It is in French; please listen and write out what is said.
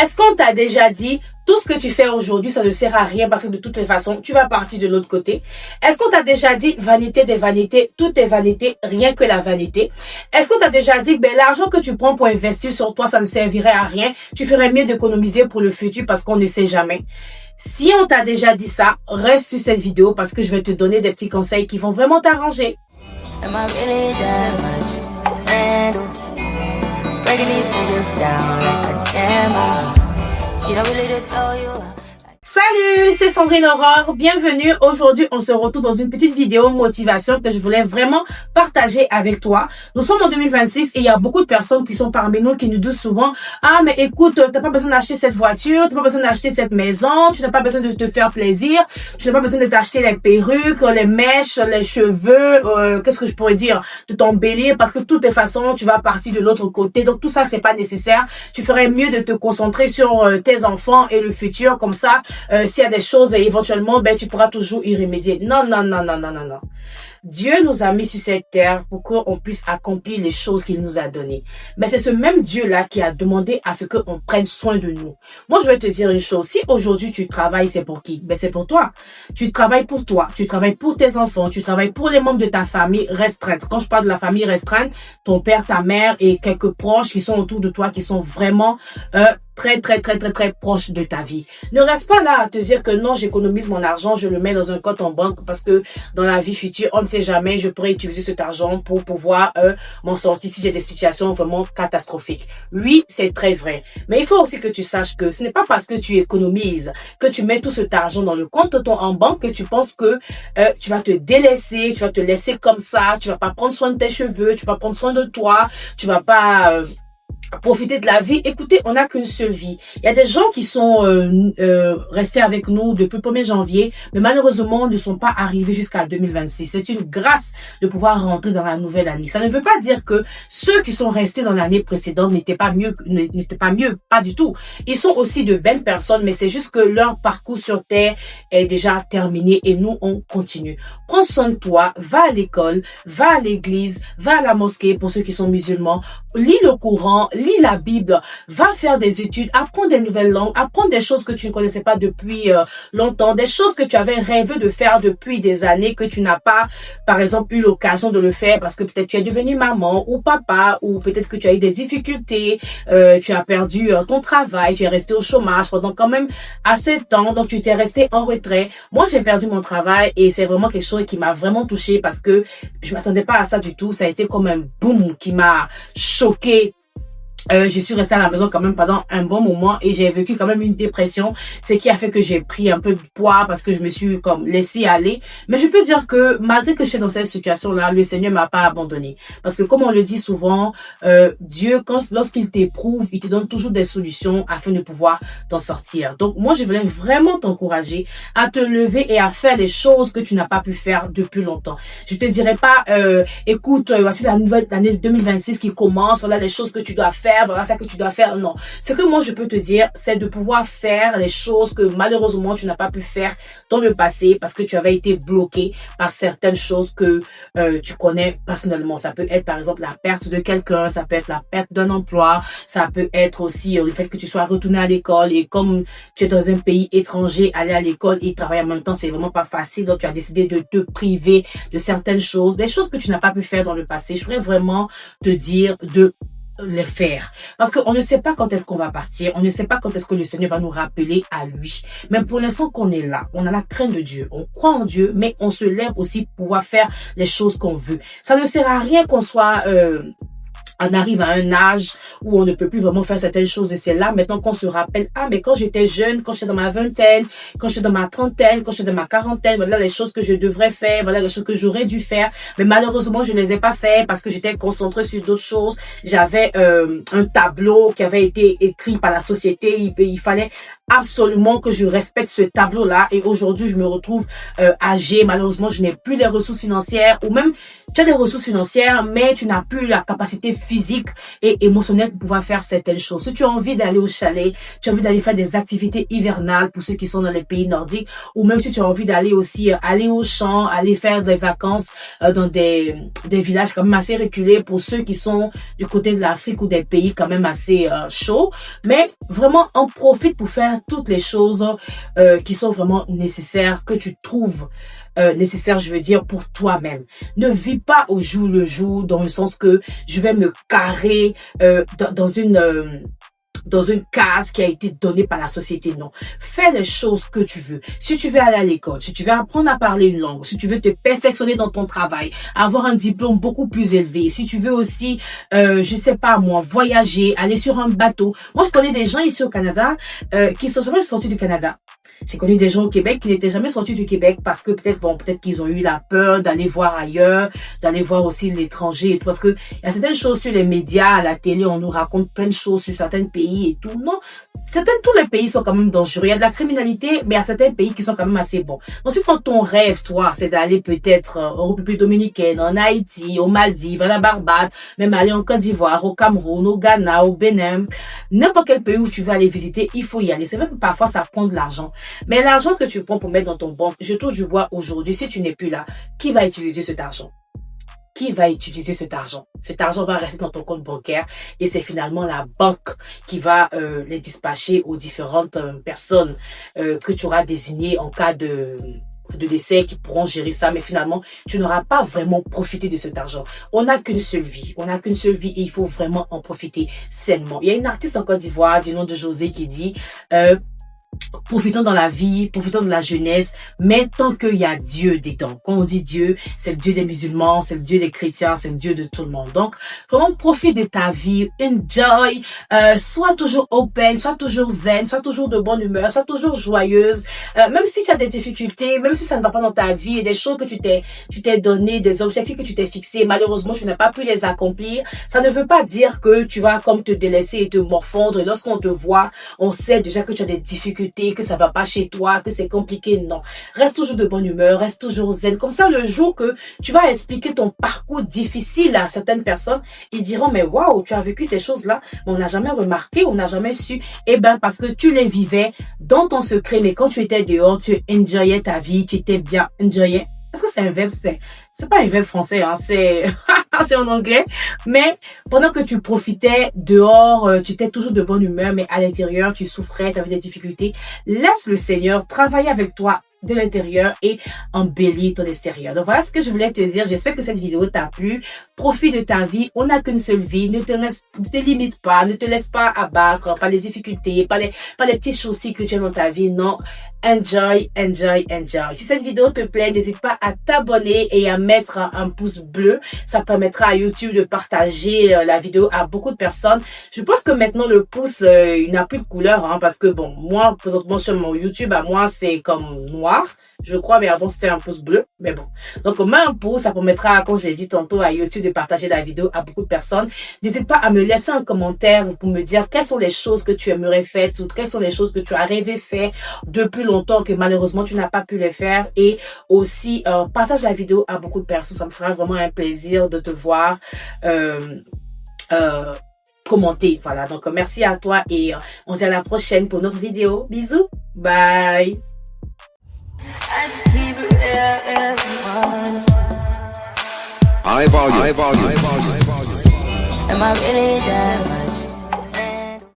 Est-ce qu'on t'a déjà dit, tout ce que tu fais aujourd'hui, ça ne sert à rien parce que de toutes les façons, tu vas partir de l'autre côté? Est-ce qu'on t'a déjà dit, vanité des vanités, tout est vanité, rien que la vanité? Est-ce qu'on t'a déjà dit, ben, l'argent que tu prends pour investir sur toi, ça ne servirait à rien, tu ferais mieux d'économiser pour le futur parce qu'on ne sait jamais? Si on t'a déjà dit ça, reste sur cette vidéo parce que je vais te donner des petits conseils qui vont vraiment t'arranger. Salut, c'est Sandrine Aurore, bienvenue. Aujourd'hui, on se retrouve dans une petite vidéo motivation que je voulais vraiment partager avec toi. Nous sommes en 2026 et il y a beaucoup de personnes qui sont parmi nous qui nous disent souvent « Ah, mais écoute, t'as pas besoin d'acheter cette voiture, t'as pas besoin d'acheter cette maison, tu n'as pas besoin de te faire plaisir, tu n'as pas besoin de t'acheter les perruques, les mèches, les cheveux, qu'est-ce que je pourrais dire, de t'embellir parce que de toutes les façons, tu vas partir de l'autre côté. Donc tout ça, c'est pas nécessaire. Tu ferais mieux de te concentrer sur tes enfants et le futur comme ça. S'il y a des choses, éventuellement, ben, tu pourras toujours y remédier. Non, non, non, non, non, non, non. Dieu nous a mis sur cette terre pour qu'on puisse accomplir les choses qu'il nous a données. Mais c'est ce même Dieu-là qui a demandé à ce qu'on prenne soin de nous. Moi, je vais te dire une chose. Si aujourd'hui tu travailles, c'est pour qui? Ben, c'est pour toi. Tu travailles pour toi. Tu travailles pour tes enfants. Tu travailles pour les membres de ta famille restreinte. Quand je parle de la famille restreinte, ton père, ta mère et quelques proches qui sont autour de toi, qui sont vraiment très proche de ta vie. Ne reste pas là à te dire que non, j'économise mon argent, je le mets dans un compte en banque parce que dans la vie future, on ne sait jamais, je pourrais utiliser cet argent pour pouvoir m'en sortir si j'ai des situations vraiment catastrophiques. Oui, c'est très vrai. Mais il faut aussi que tu saches que ce n'est pas parce que tu économises, que tu mets tout cet argent dans le compte en banque que tu penses que tu vas te délaisser, tu vas te laisser comme ça, tu vas pas prendre soin de tes cheveux, tu vas pas prendre soin de toi, tu vas pas profiter de la vie. Écoutez, on n'a qu'une seule vie. Il y a des gens qui sont restés avec nous depuis le 1er janvier, mais malheureusement ne sont pas arrivés jusqu'à 2026. C'est une grâce de pouvoir rentrer dans la nouvelle année. Ça ne veut pas dire que ceux qui sont restés dans l'année précédente n'étaient pas mieux, pas du tout. Ils sont aussi de belles personnes, mais c'est juste que leur parcours sur terre est déjà terminé et nous, on continue. Prends soin de toi, va à l'école, va à l'église, va à la mosquée pour ceux qui sont musulmans, lis le Coran, lis la Bible, va faire des études, apprends des nouvelles langues, apprends des choses que tu ne connaissais pas depuis longtemps, des choses que tu avais rêvé de faire depuis des années, que tu n'as pas, par exemple, eu l'occasion de le faire parce que peut-être tu es devenu maman ou papa, ou peut-être que tu as eu des difficultés, tu as perdu ton travail, tu es resté au chômage pendant quand même assez de temps, donc tu t'es resté en retrait. Moi, j'ai perdu mon travail et c'est vraiment quelque chose qui m'a vraiment touchée parce que je m'attendais pas à ça du tout. Ça a été comme un boom qui m'a choquée. Je suis restée à la maison quand même pendant un bon moment et j'ai vécu quand même une dépression, ce qui a fait que j'ai pris un peu de poids parce que je me suis comme laissée aller. Mais je peux dire que malgré que j'étais dans cette situation-là, le Seigneur m'a pas abandonnée. Parce que comme on le dit souvent, Dieu, lorsqu'il t'éprouve, il te donne toujours des solutions afin de pouvoir t'en sortir. Donc moi, je voulais vraiment t'encourager à te lever et à faire les choses que tu n'as pas pu faire depuis longtemps. Je te dirais pas, écoute, voici la nouvelle année 2026 qui commence, voilà les choses que tu dois faire, voilà ça que tu dois faire. Non. Ce que moi je peux te dire, c'est de pouvoir faire les choses que malheureusement tu n'as pas pu faire dans le passé parce que tu avais été bloqué par certaines choses que tu connais personnellement. Ça peut être par exemple la perte de quelqu'un, ça peut être la perte d'un emploi, ça peut être aussi le fait que tu sois retourné à l'école et comme tu es dans un pays étranger, aller à l'école et travailler en même temps, c'est vraiment pas facile. Donc tu as décidé de te priver de certaines choses, des choses que tu n'as pas pu faire dans le passé. Je voudrais vraiment te dire de les faire. Parce qu'on ne sait pas quand est-ce qu'on va partir, on ne sait pas quand est-ce que le Seigneur va nous rappeler à lui. Mais pour l'instant qu'on est là, on a la crainte de Dieu, on croit en Dieu, mais on se lève aussi pour pouvoir faire les choses qu'on veut. Ça ne sert à rien qu'on soit... on arrive à un âge où on ne peut plus vraiment faire certaines choses et c'est là maintenant qu'on se rappelle, ah mais quand j'étais jeune, quand j'étais dans ma vingtaine, quand j'étais dans ma trentaine, quand j'étais dans ma quarantaine, voilà les choses que je devrais faire, voilà les choses que j'aurais dû faire, mais malheureusement je ne les ai pas fait parce que j'étais concentrée sur d'autres choses. J'avais un tableau qui avait été écrit par la société, il fallait absolument que je respecte ce tableau-là et aujourd'hui, je me retrouve âgée. Malheureusement, je n'ai plus les ressources financières ou même tu as des ressources financières, mais tu n'as plus la capacité physique et émotionnelle pour pouvoir faire certaines choses. Si tu as envie d'aller au chalet, tu as envie d'aller faire des activités hivernales pour ceux qui sont dans les pays nordiques, ou même si tu as envie d'aller aussi aller au champ, aller faire des vacances dans des villages quand même assez reculés pour ceux qui sont du côté de l'Afrique ou des pays quand même assez chauds. Mais vraiment, en profite pour faire toutes les choses qui sont vraiment nécessaires, que tu trouves nécessaire, je veux dire, pour toi-même. Ne vis pas au jour le jour, dans le sens que je vais me carrer dans une case qui a été donnée par la société. Non. Fais les choses que tu veux. Si tu veux aller à l'école, si tu veux apprendre à parler une langue, si tu veux te perfectionner dans ton travail, avoir un diplôme beaucoup plus élevé, si tu veux aussi, je sais pas moi, voyager, aller sur un bateau. Moi, je connais des gens ici au Canada qui sont jamais sortis du Canada. J'ai connu des gens au Québec qui n'étaient jamais sortis du Québec parce que peut-être qu'ils ont eu la peur d'aller voir ailleurs, d'aller voir aussi l'étranger et tout. Parce que il y a certaines choses sur les médias, à la télé, on nous raconte plein de choses sur certains pays et tout. Non, tous les pays sont quand même dangereux. Il y a de la criminalité, mais il y a certains pays qui sont quand même assez bons. Donc si ton rêve, toi, c'est d'aller peut-être en République dominicaine, en Haïti, aux Maldives, à la Barbade, même aller en Côte d'Ivoire, au Cameroun, au Ghana, au Bénin, n'importe quel pays où tu veux aller visiter, il faut y aller. C'est vrai que parfois ça prend de l'argent. Mais l'argent que tu prends pour mettre dans ton banque, je touche du bois aujourd'hui, si tu n'es plus là, qui va utiliser cet argent? Qui va utiliser cet argent? Cet argent va rester dans ton compte bancaire et c'est finalement la banque qui va les dispatcher aux différentes personnes que tu auras désignées en cas de décès qui pourront gérer ça, mais finalement, tu n'auras pas vraiment profité de cet argent. On n'a qu'une seule vie. On n'a qu'une seule vie et il faut vraiment en profiter sainement. Il y a une artiste en Côte d'Ivoire du nom de José qui dit profitons dans la vie, profitons de la jeunesse, mais tant qu'il y a Dieu dedans. Quand on dit Dieu, c'est le Dieu des musulmans, c'est le Dieu des chrétiens, c'est le Dieu de tout le monde. Donc, vraiment profite de ta vie, enjoy, sois toujours open, sois toujours zen, sois toujours de bonne humeur, sois toujours joyeuse, même si tu as des difficultés, même si ça ne va pas dans ta vie et des choses que tu t'es donné, des objectifs que tu t'es fixés, malheureusement, tu n'as pas pu les accomplir. Ça ne veut pas dire que tu vas comme te délaisser et te morfondre. Et lorsqu'on te voit, on sait déjà que tu as des difficultés, que ça va pas chez toi, que c'est compliqué. Non. Reste toujours de bonne humeur, reste toujours zen. Comme ça, le jour que tu vas expliquer ton parcours difficile à certaines personnes, ils diront, mais waouh, tu as vécu ces choses-là, mais on n'a jamais remarqué, on n'a jamais su. Eh ben, parce que tu les vivais dans ton secret, mais quand tu étais dehors, tu enjoyais ta vie, tu étais bien enjoyé. Est-ce que c'est un verbe? C'est pas un verbe français, hein, c'est en anglais. Mais pendant que tu profitais dehors, tu étais toujours de bonne humeur, mais à l'intérieur, tu souffrais, tu avais des difficultés. Laisse le Seigneur travailler avec toi de l'intérieur et embellir ton extérieur. Donc voilà ce que je voulais te dire. J'espère que cette vidéo t'a plu. Profite de ta vie. On n'a qu'une seule vie. Ne te limite pas. Ne te laisse pas abattre par les difficultés, par les petits soucis que tu as dans ta vie. Non. Enjoy, enjoy, enjoy. Si cette vidéo te plaît, n'hésite pas à t'abonner et à mettre un pouce bleu. Ça permettra à YouTube de partager la vidéo à beaucoup de personnes. Je pense que maintenant le pouce, il n'a plus de couleur, hein, parce que bon, moi, présentement sur mon YouTube, à moi, c'est comme noir. Je crois, mais avant c'était un pouce bleu, mais bon. Donc, mets un pouce, ça permettra, comme j'ai dit tantôt, à YouTube de partager la vidéo à beaucoup de personnes. N'hésite pas à me laisser un commentaire pour me dire quelles sont les choses que tu aimerais faire, ou quelles sont les choses que tu as rêvé faire depuis longtemps que malheureusement tu n'as pas pu les faire. Et aussi, partage la vidéo à beaucoup de personnes. Ça me fera vraiment un plaisir de te voir commenter. Voilà, donc merci à toi et on se dit à la prochaine pour notre vidéo. Bisous, bye. High volume. Am I really that?